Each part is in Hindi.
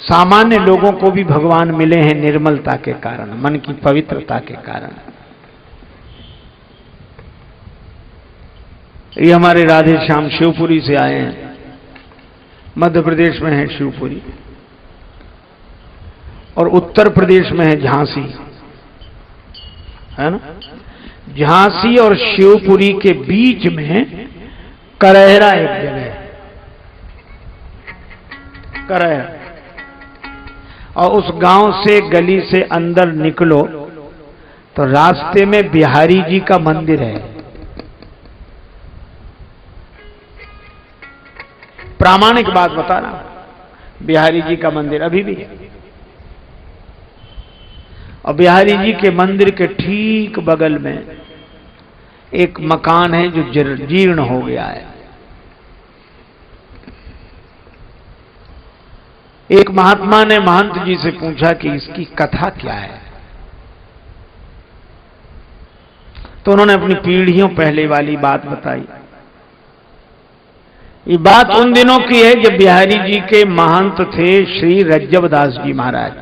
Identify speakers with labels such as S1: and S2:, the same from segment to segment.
S1: सामान्य लोगों को भी भगवान मिले हैं निर्मलता के कारण, मन की पवित्रता के कारण। ये हमारे राधे श्याम शिवपुरी से आए हैं, मध्य प्रदेश में है शिवपुरी, और उत्तर प्रदेश में है झांसी, है ना। झांसी और शिवपुरी के बीच में करहरा एक जगह है, करहरा। और उस गांव से गली से अंदर निकलो तो रास्ते में बिहारी जी का मंदिर है। प्रामाणिक बात बता रहा हूं, बिहारी जी का मंदिर अभी भी है। और बिहारी जी के मंदिर के ठीक बगल में एक मकान है जो जीर्ण हो गया है। एक महात्मा ने महंत जी से पूछा कि इसकी कथा क्या है, तो उन्होंने अपनी पीढ़ियों पहले वाली बात बताई। ये बात उन दिनों की है जब बिहारी जी के महंत थे श्री रज्जबदास जी महाराज।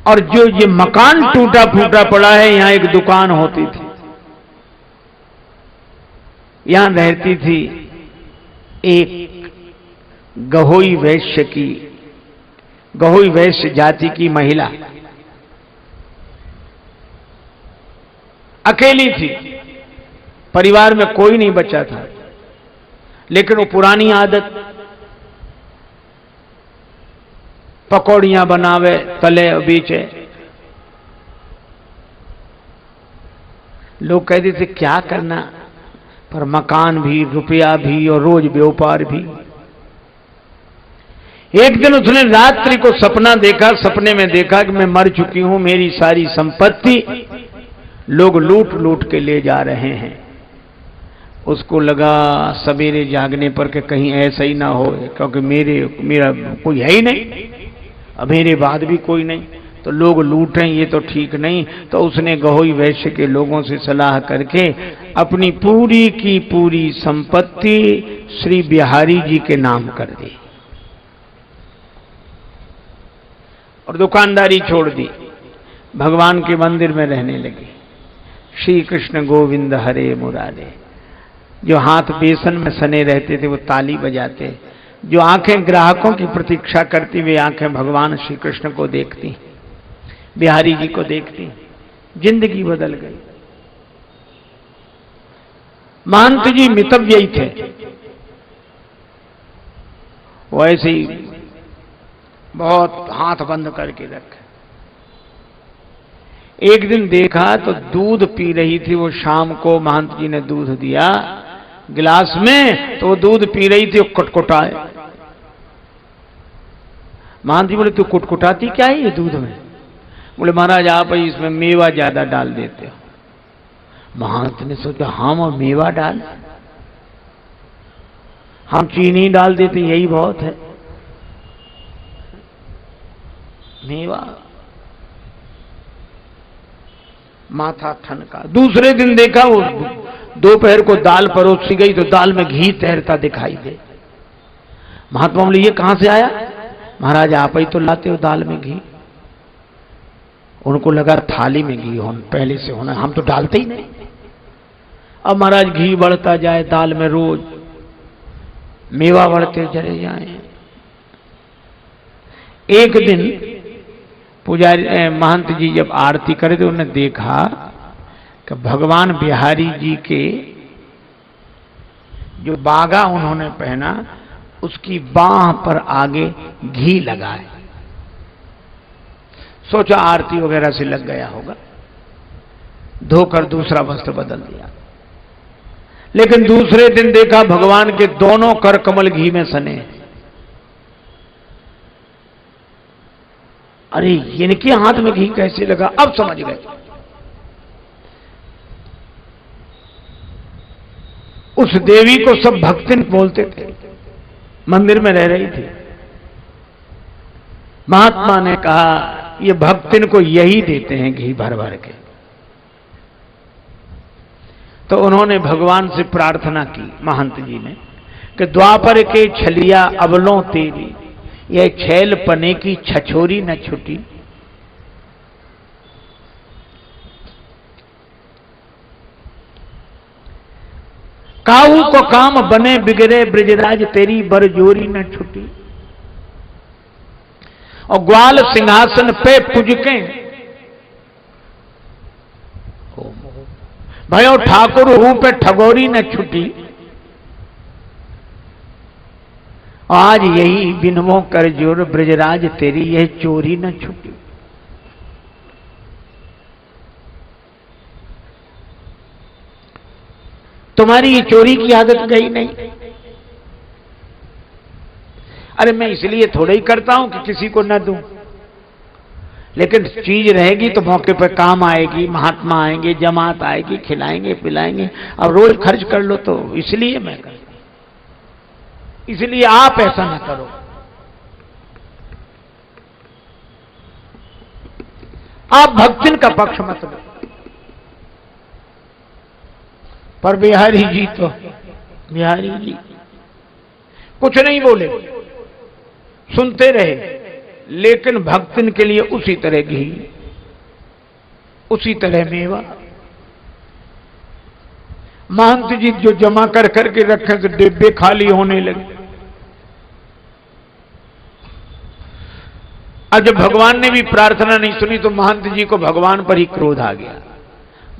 S1: और जो ये मकान टूटा फूटा पड़ा है, यहां एक दुकान होती थी, यहां रहती थी एक गहोई वैश्य जाति की महिला, अकेली थी, परिवार में कोई नहीं बचा था। लेकिन वो पुरानी आदत, पकौड़ियां बनावे, तले बीचे। लोग कहते थे क्या करना, पर मकान भी, रुपया भी और रोज व्यापार भी। एक दिन उसने रात्रि को सपना देखा, सपने में देखा कि मैं मर चुकी हूं, मेरी सारी संपत्ति लोग लूट लूट के ले जा रहे हैं। उसको लगा सवेरे जागने पर कि कहीं ऐसा ही ना हो, क्योंकि मेरा कोई है ही नहीं, अब मेरे बाद भी कोई नहीं, तो लोग लूटें ये तो ठीक नहीं। तो उसने गहोई वैश्य के लोगों से सलाह करके अपनी पूरी की पूरी संपत्ति श्री बिहारी जी के नाम कर दी और दुकानदारी छोड़ दी, भगवान के मंदिर में रहने लगी। श्री कृष्ण गोविंद हरे मुरारे। जो हाथ बेसन में सने रहते थे वो ताली बजाते, जो आंखें ग्राहकों की प्रतीक्षा करती वे आंखें भगवान श्री कृष्ण को देखती, बिहारी जी को देखती। जिंदगी बदल गई। महंत जी मितव्ययी थे, वो ऐसे ही बहुत हाथ बंद करके रखे। एक दिन देखा तो दूध पी रही थी वो, शाम को महंत जी ने दूध दिया गिलास में, तो वो दूध पी रही थी, वो कुटकुटाए। महंत जी बोले तू कुटकुटाती क्या है ये दूध में? बोले महाराज आप इसमें मेवा ज्यादा डाल देते हो। महंत ने सोचा हम और मेवा डाल, हम चीनी डाल देते यही बहुत है, मेवा। माथा ठनका। दूसरे दिन देखा वो दोपहर को दाल परोसी गई तो दाल में घी तैरता दिखाई दे। महात्मा बोले ये कहां से आया? महाराज आप ही तो लाते हो दाल में घी। उनको लगा थाली में घी होना पहले से होना, हम तो डालते ही नहीं। अब महाराज घी बढ़ता जाए दाल में, रोज मेवा बढ़ते चले जाए। एक दिन पुजारी महंत जी जब आरती करे तो उन्होंने देखा कि भगवान बिहारी जी के जो बागा उन्होंने पहना उसकी बाह पर आगे घी लगा है। सोचा आरती वगैरह से लग गया होगा, धोकर दूसरा वस्त्र बदल दिया। लेकिन दूसरे दिन देखा भगवान के दोनों कर कमल घी में सने। अरे इनके हाथ में घी कैसे लगा? अब समझ गए। उस देवी को सब भक्तिन बोलते थे, मंदिर में रह रही थी। महात्मा ने कहा ये भक्तिन को यही देते हैं घी भर भर के। तो उन्होंने भगवान से प्रार्थना की, महंत जी ने, कि द्वापर के छलिया अबलों तेरी, यह छैल पने की छछोरी न छुटी। काऊ को काम बने बिगड़े ब्रजराज, तेरी बरजोरी न छुटी। और ग्वाल सिंहासन पे पुजके भयो ठाकुर हूं पे ठगोरी न छुटी। आज यही बिनमो कर जोर ब्रजराज, तेरी यह चोरी न छुटी। तुम्हारी ये चोरी की आदत गई नहीं। अरे मैं इसलिए थोड़ा ही करता हूं कि किसी को न दूं, लेकिन चीज रहेगी तो मौके पर काम आएगी, महात्मा आएंगे, जमात आएगी, खिलाएंगे पिलाएंगे। अब रोज खर्च कर लो तो इसलिए मैं करता, इसलिए आप ऐसा ना करो। आप भक्तिन का पक्ष मत लो। पर बिहारी जी तो, बिहारी जी कुछ नहीं बोले, सुनते रहे, लेकिन भक्तिन के लिए उसी तरह घी, उसी तरह मेवा। महंत जी जो जमा कर करके रखे तो डिब्बे खाली होने लगे। अब जब भगवान ने भी प्रार्थना नहीं सुनी तो महंत जी को भगवान पर ही क्रोध आ गया।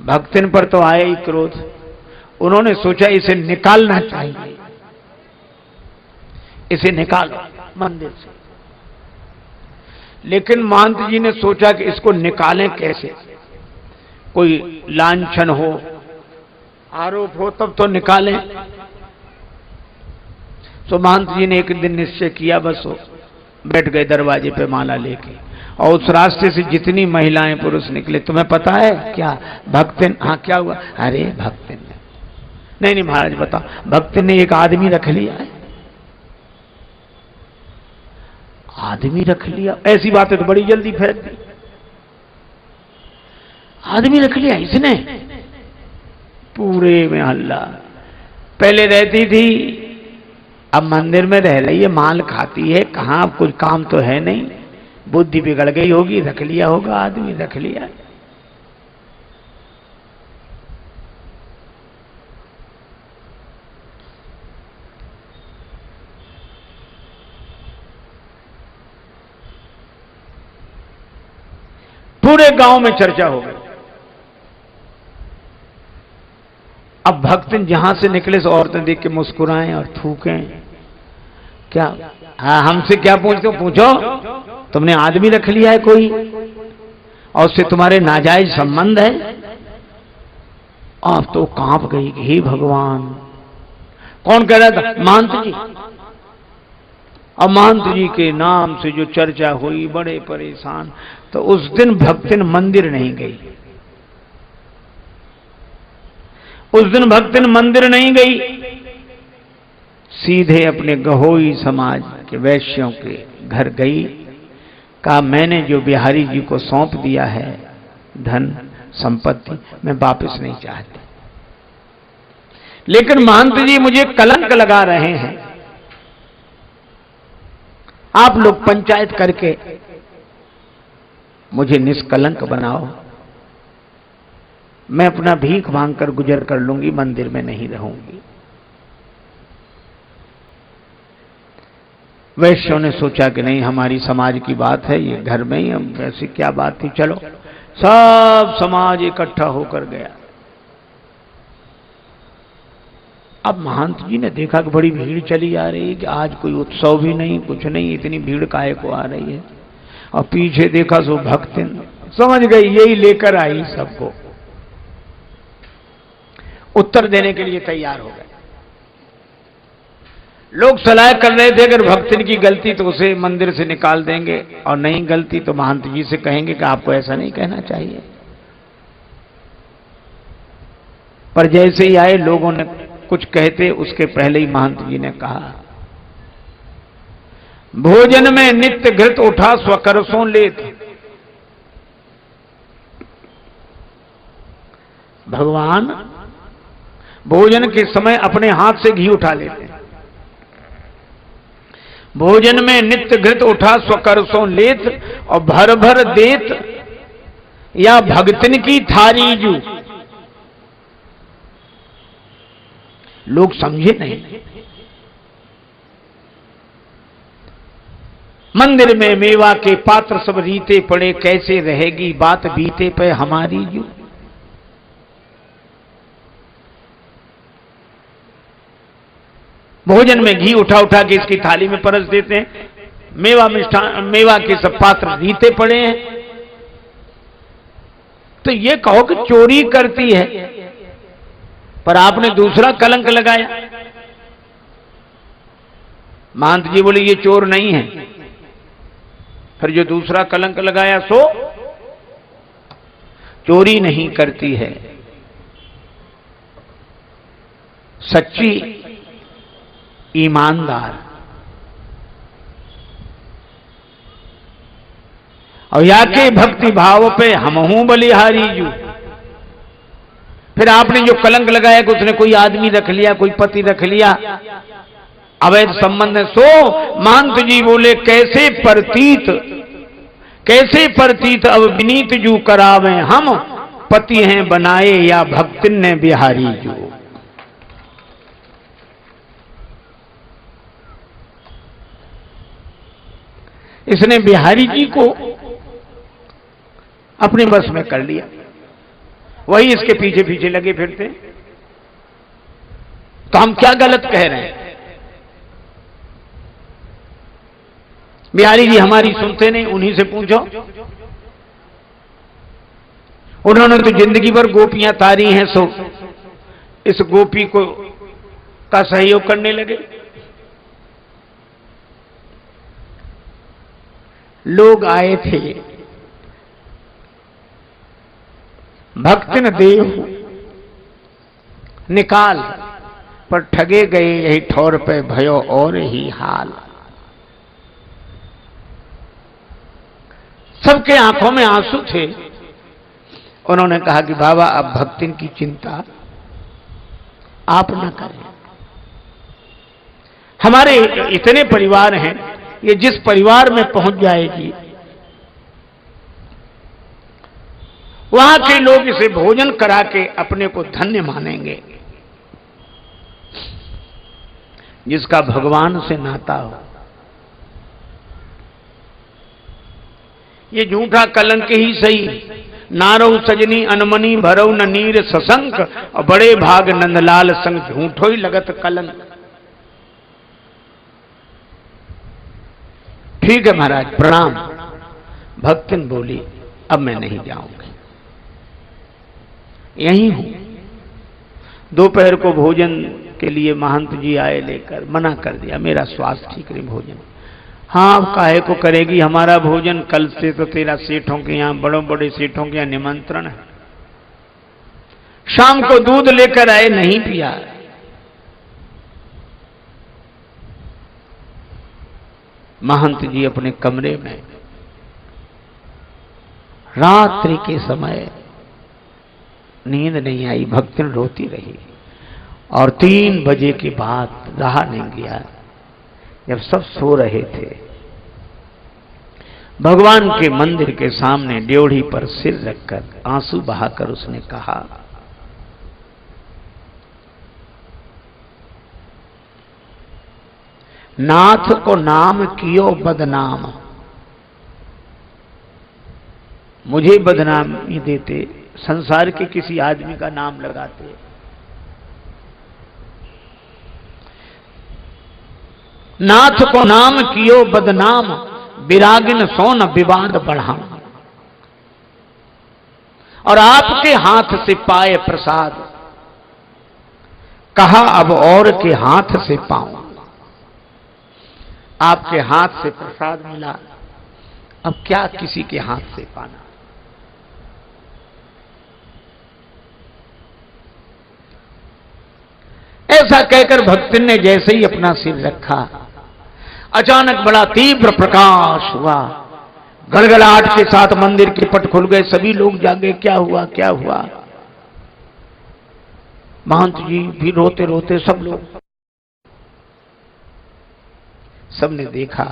S1: भक्तिन पर तो आया ही क्रोध। उन्होंने सोचा इसे निकालना चाहिए, इसे निकालो मंदिर से। लेकिन महंत जी ने सोचा कि इसको निकालें कैसे, कोई लांछन हो, आरोप हो, तब तो निकालें। तो महंत जी ने एक दिन निश्चय किया, बस वो बैठ गए दरवाजे पे माला लेके, और उस रास्ते से जितनी महिलाएं पुरुष निकले, तुम्हें पता है क्या भक्तिन? हाँ क्या हुआ? अरे भक्तिन ने, नहीं नहीं महाराज बताओ, भक्तिन ने एक आदमी रख लिया है। आदमी रख लिया? ऐसी बातें तो बड़ी जल्दी फैलती। आदमी रख लिया इसने? पूरे में हल्ला। पहले रहती थी, अब मंदिर में रह रही है, माल खाती है, कहां कुछ काम तो है नहीं, बुद्धि बिगड़ गई होगी, रख लिया होगा, आदमी रख लिया। पूरे गांव में चर्चा हो गई। अब भक्तिन जहां से निकले तो औरतें देख के मुस्कुराएं और थूकें। क्या? हाँ, हमसे क्या पूछते हो? पूछो, तुमने आदमी रख लिया है कोई और उससे तुम्हारे नाजायज संबंध है? आप तो कांप गई, हे भगवान। कौन कह रहा था? महंत जी। और महंत जी के नाम से जो चर्चा हुई, बड़े परेशान। तो उस दिन भक्तिन मंदिर नहीं गई, उस दिन भक्तिन मंदिर नहीं गई, सीधे अपने गहोई समाज के वैश्यों के घर गई। कहा मैंने जो बिहारी जी को सौंप दिया है धन संपत्ति, मैं वापस नहीं चाहती, लेकिन महंत जी मुझे कलंक लगा रहे हैं, आप लोग पंचायत करके मुझे निष्कलंक बनाओ, मैं अपना भीख मांगकर गुजर कर लूंगी, मंदिर में नहीं रहूंगी। वैश्यों ने सोचा कि नहीं, हमारी समाज की बात है, ये घर में ही, हम ऐसी क्या बात थी, चलो। सब समाज इकट्ठा होकर गया। अब महंत जी ने देखा कि बड़ी भीड़ चली आ रही है, कि आज कोई उत्सव भी नहीं, कुछ नहीं, इतनी भीड़ काहे को आ रही है। और पीछे देखा सो भक्तिन, समझ गई यही लेकर आई सबको। उत्तर देने के लिए तैयार हो गए। लोग सलाह कर रहे थे अगर भक्तिन की गलती तो उसे मंदिर से निकाल देंगे, और नहीं गलती तो महंत जी से कहेंगे कि आपको ऐसा नहीं कहना चाहिए। पर जैसे ही आए, लोगों ने कुछ कहते उसके पहले ही महंत जी ने कहा, भोजन में नित्य घृत उठा स्वकरसों लेत। भगवान भोजन के समय अपने हाथ से घी उठा लेते हैं। भोजन में नित्य घृत उठा स्वकरसों लेत और भर भर देत, या भगतन की थारी जू। लोग समझे नहीं। मंदिर में मेवा के पात्र सब रीते पड़े, कैसे रहेगी बात बीते पे हमारी जू। भोजन में घी उठा उठा के इसकी थाली में परस देते हैं। मेवा मिष्ठान, मेवा के सब पात्र रीते पड़े हैं। तो ये कहो कि चोरी करती है, पर आपने दूसरा कलंक लगाया। महंत जी बोले ये चोर नहीं है। फिर जो दूसरा कलंक लगाया सो चोरी नहीं करती है, सच्ची ईमानदार। और या के भक्ति भाव पे हमहू बलिहारी जू। फिर आपने जो कलंक लगाया कि उसने कोई आदमी रख लिया, कोई पति रख लिया, अवैध संबंध है, सो महंत जी बोले कैसे प्रतीत अब विनीत जू करावे हम, पति हैं बनाए या भक्तिन ने बिहारी जू। इसने बिहारी जी को अपने बस में कर लिया, वही इसके पीछे पीछे लगे फिरते। तो हम क्या गलत कह रहे हैं? बिहारी जी हमारी सुनते नहीं, उन्हीं से पूछो। उन्होंने तो जिंदगी भर गोपियां तारी हैं, सो इस गोपी को का सहयोग करने लगे। लोग आए थे, भक्तिन देव निकाल, पर ठगे गए यही ठौर पे भयो और ही हाल। सबके आंखों में आंसू थे। उन्होंने कहा कि बाबा अब भक्तिन की चिंता आप न करें, हमारे इतने परिवार हैं, ये जिस परिवार में पहुंच जाएगी वहां के लोग इसे भोजन करा के अपने को धन्य मानेंगे। जिसका भगवान से नाता हो। ये झूठा कलंक ही सही, नारौ सजनी अनमनी भरौ न नीर ससंक, और बड़े भाग नंदलाल संग झूठो ही लगत कलंक। ठीक है महाराज प्रणाम। भक्तिन बोली अब मैं नहीं जाऊंगी, यहीं हूं। दोपहर को भोजन के लिए महंत जी आए लेकर, मना कर दिया, मेरा स्वास्थ्य ठीक नहीं, भोजन। हाँ अब काहे को करेगी हमारा भोजन, कल से तो तेरा सेठों के यहां, बड़े बड़े सेठों के यहां निमंत्रण है। शाम को दूध लेकर आए, नहीं पिया। महंत जी अपने कमरे में रात्रि के समय नींद नहीं आई, भक्तिन रोती रही। और 3 बजे के बाद रहा नहीं गया, जब सब सो रहे थे, भगवान के मंदिर के सामने ड्योढ़ी पर सिर रखकर आंसू बहाकर उसने कहा, नाथ को नाम कियो बदनाम, मुझे बदनामी देते, संसार के किसी आदमी का नाम लगाते। नाथ को नाम कियो बदनाम, विरागिन सोन विवाद बढ़ा। और आपके हाथ से पाए प्रसाद, कहा अब और के हाथ से पाऊं। आपके हाथ से प्रसाद मिला, अब क्या किसी के हाथ से पाना। ऐसा कहकर भक्तिन ने जैसे ही अपना सिर रखा, अचानक बड़ा तीव्र प्रकाश हुआ। गड़गड़ाहट के साथ मंदिर के पट खुल गए, सभी लोग जागे, क्या हुआ क्या हुआ। महंत जी भी रोते रोते, सब लोग, सबने देखा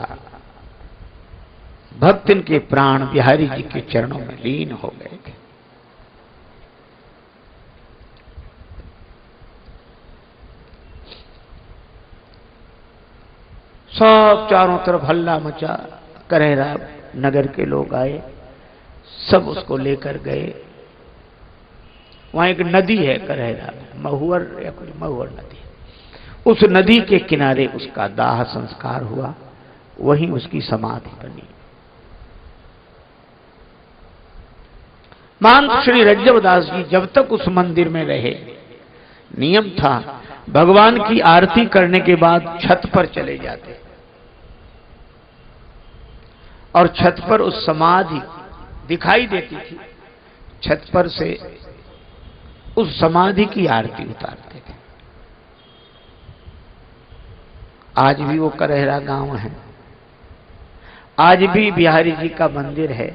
S1: भक्तन के प्राण बिहारी जी के चरणों में लीन हो गए थे। सब चारों तरफ हल्ला मचा, करेरा नगर के लोग आए, सब उसको लेकर गए। वहां एक नदी है करेरा, महुअर या कोई महुअर नदी, उस नदी के किनारे उसका दाह संस्कार हुआ, वहीं उसकी समाधि बनी। महंत श्री रज्जवदास जी जब तक उस मंदिर में रहे, नियम था भगवान की आरती करने के बाद छत पर चले जाते और छत पर उस समाधि दिखाई देती थी, छत पर से उस समाधि की आरती उतारते थे। आज भी वो करेरा गांव है, आज भी बिहारी जी का मंदिर है,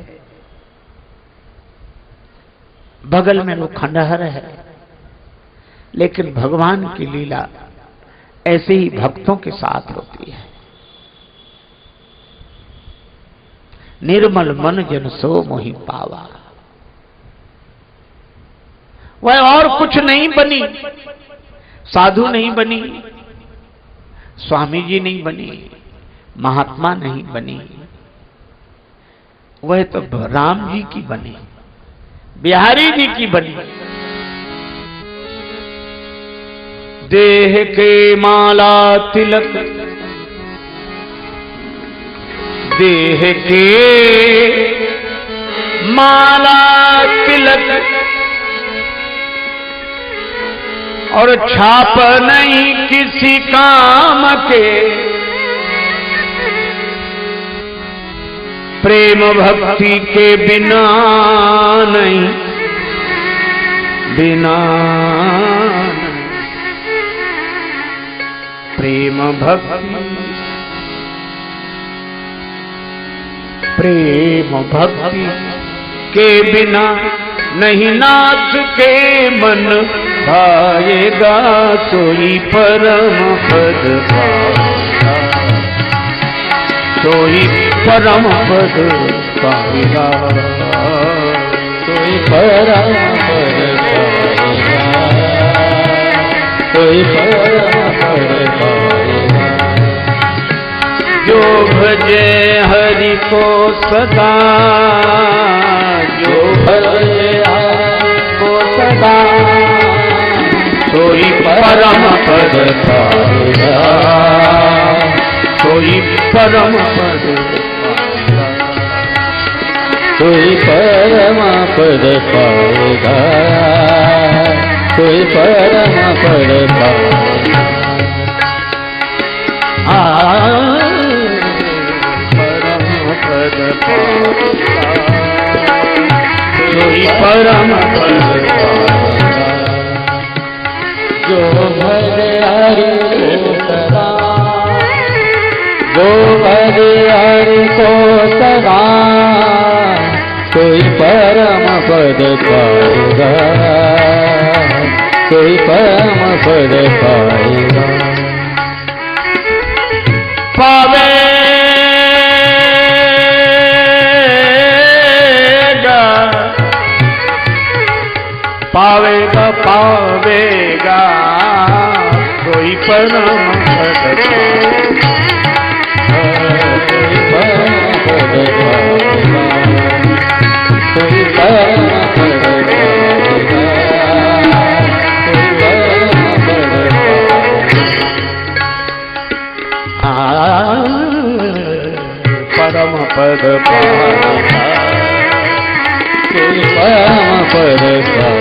S1: बगल में वो खंडहर है, लेकिन भगवान की लीला ऐसे ही भक्तों के साथ होती है। निर्मल मन जन सो मोहि पावा, वह और कुछ नहीं बनी, साधु नहीं बनी, स्वामी जी नहीं बनी, महात्मा नहीं बनी, वह तो राम जी की बनी, बिहारी जी की बनी। देह के माला तिलक, देह के माला तिलक और छाप नहीं किसी काम के, प्रेम भक्ति के बिना नहीं, बिना नहीं, प्रेम भक्ति, प्रेम भक्ति के बिना नहीं नाथ के मन भाएगा, सोई परम पद पाएगा, सोई परम पद पाएगा, सोई परम पद पाएगा, सोई परम पद पाएगा। जो भजे हरि को सदा, जो भजे हरि को सदा, सोई परम पद पाएगा, सोई परम पद पाएगा, सोई परम पद पाएगा, सोई परम पद पाएगा। परम पद पाएगा, सोई परम पद पाएगा। जो भजे हरि को सदा, जो भजे हरि को सदा, कोई परम पद पाएगा, कोई परम पद पाएगा। पावेगा, पावेगा, पावेगा, कोई परम पद पाएगा, कोई परम पद पाएगा, कोई परम पद पाएगा, कोई परम पद पाएगा। परम पद पाएगा, कोई परम पद पाएगा।